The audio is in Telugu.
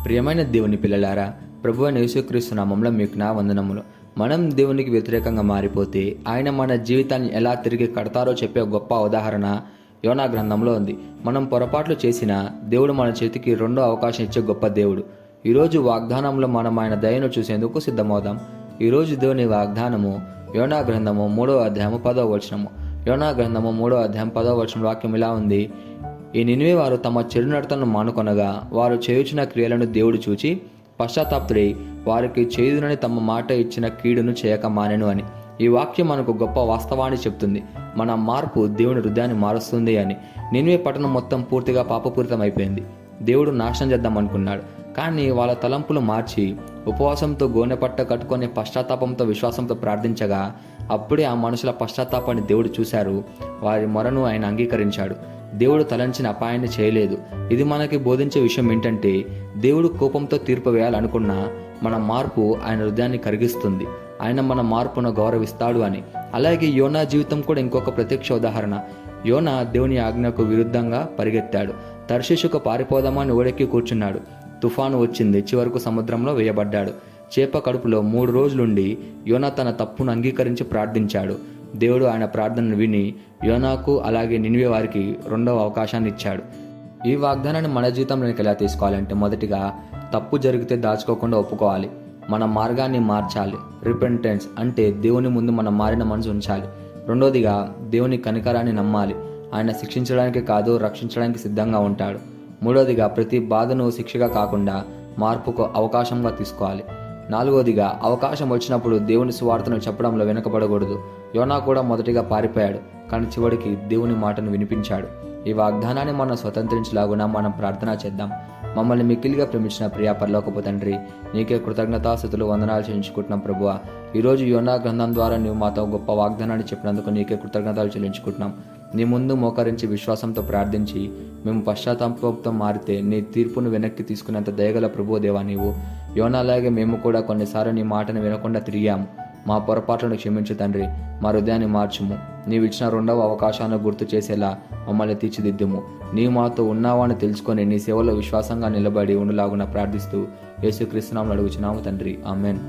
ప్రియమైన దేవుని పిల్లలారా, ప్రభువైన యేసుక్రీస్తు నామములో మీకు నా వందనములు. మనం దేవునికి వ్యతిరేకంగా మారిపోతే ఆయన మన జీవితాన్ని ఎలా తిరిగి కడతారో చెప్పే గొప్ప ఉదాహరణ యోనా గ్రంథంలో ఉంది. మనం పొరపాట్లు చేసినా దేవుడు మన చేతికి రెండో అవకాశం ఇచ్చే గొప్ప దేవుడు. ఈరోజు వాగ్దానంలో మనం ఆయన దయను చూసేందుకు సిద్ధమవుదాం. ఈరోజు దేవుని వాగ్దానము యోనా గ్రంథము 3వ అధ్యాయము 10వ వచనము. యోనా గ్రంథము 3వ అధ్యాయం 10వ వచనం వాక్యం ఇలా ఉంది: ఈ నినివే వారు తమ చెడు నడతలను మానుకొనగా వారు చేయుచున్న క్రియలను దేవుడు చూచి పశ్చాత్తాపుడై వారికి చేయుదునని తమ మాట ఇచ్చిన కీడును చేయక మానెను అని. ఈ వాక్యం మనకు గొప్ప వాస్తవాన్ని చెప్తుంది. మన మార్పు దేవుని హృదయాన్ని మారుస్తుంది అని. నినివే పట్టణం మొత్తం పూర్తిగా పాపపూరితం అయిపోయింది. దేవుడు నాశనం చేద్దాం అనుకున్నాడు. కానీ వాళ్ళ తలంపులు మార్చి ఉపవాసంతో గోనెపట్ట కట్టుకొని పశ్చాత్తాపంతో విశ్వాసంతో ప్రార్థించగా అప్పుడే ఆ మనుషుల పశ్చాత్తాపాన్ని దేవుడు చూశారు. వారి మొరను ఆయన అంగీకరించాడు. దేవుడు తలంచిన అపాయాన్ని చేయలేదు. ఇది మనకి బోధించే విషయం ఏంటంటే, దేవుడు కోపంతో తీర్పు వేయాలనుకున్నా మన మార్పు ఆయన హృదయాన్ని కరిగిస్తుంది. ఆయన మన మార్పును గౌరవిస్తాడు అని. అలాగే యోనా జీవితం కూడా ఇంకొక ప్రత్యక్ష ఉదాహరణ. యోనా దేవుని ఆజ్ఞకు విరుద్ధంగా పరిగెత్తాడు. తర్షీషుకు పారిపోదామని ఓడెక్కి కూర్చున్నాడు. తుఫాను వచ్చింది. చివరకు సముద్రంలో వేయబడ్డాడు. చేప కడుపులో 3 రోజులుండి యోనా తన తప్పును అంగీకరించి ప్రార్థించాడు. దేవుడు ఆయన ప్రార్థనను విని యోనాకు అలాగే నినివే వారికి రెండవ అవకాశాన్ని ఇచ్చాడు. ఈ వాగ్దానాన్ని మన జీవితంలోకి ఎలా తీసుకోవాలంటే, మొదటిగా తప్పు జరిగితే దాచుకోకుండా ఒప్పుకోవాలి. మన మార్గాన్ని మార్చాలి. రిపెంటెన్స్ అంటే దేవుని ముందు మనం మారిన మనసు ఉంచాలి. రెండోదిగా దేవుని కనికరాన్ని నమ్మాలి. ఆయన శిక్షించడానికి కాదు, రక్షించడానికి సిద్ధంగా ఉంటాడు. మూడోదిగా ప్రతి బాధను శిక్షగా కాకుండా మార్పుకు అవకాశంగా తీసుకోవాలి. నాలుగోదిగా అవకాశం వచ్చినప్పుడు దేవుని సువార్తను చెప్పడంలో వెనుకబడకూడదు. యోనా కూడా మొదటిగా పారిపోయాడు, కానీ చివరికి దేవుని మాటను వినిపించాడు. ఈ వాగ్దానాన్ని మనం స్వతంత్రించలాగునా మనం ప్రార్థన చేద్దాం. మమ్మల్ని మిక్కిలిగా ప్రేమించిన ప్రియా పరలోకపు తండ్రి, నీకే కృతజ్ఞతాస్తుతులు వందనాలు చెల్లించుకుంటున్నాం ప్రభువా. ఈరోజు యోనా గ్రంథం ద్వారా నువ్వు మాతో గొప్ప వాగ్దానాన్ని చెప్పినందుకు నీకే కృతజ్ఞతలు చెల్లించుకుంటున్నాం. నీ ముందు మోకరించి విశ్వాసంతో ప్రార్థించి మేము పశ్చాత్తాపంతో మారితే నీ తీర్పును వెనక్కి తీసుకునేంత దయగల ప్రభువో దేవా నీవు. యోనాలాగే మేము కూడా కొన్నిసార్లు నీ మాటను వినకుండా తిరిగాము. మా పొరపాట్లను క్షమించు తండ్రి. మా హృదయాన్ని మార్చుము. నీవు ఇచ్చిన రెండవ అవకాశాన్ని గుర్తు చేసేలా మమ్మల్ని తీర్చిదిద్దుము. నీవు మాతో ఉన్నావని తెలుసుకొని నీ సేవలో విశ్వాసంగా నిలబడి ఉండులాగున ప్రార్థిస్తూ యేసుక్రీస్తు నామములో అడుగుచున్నాము తండ్రి. ఆమెన్.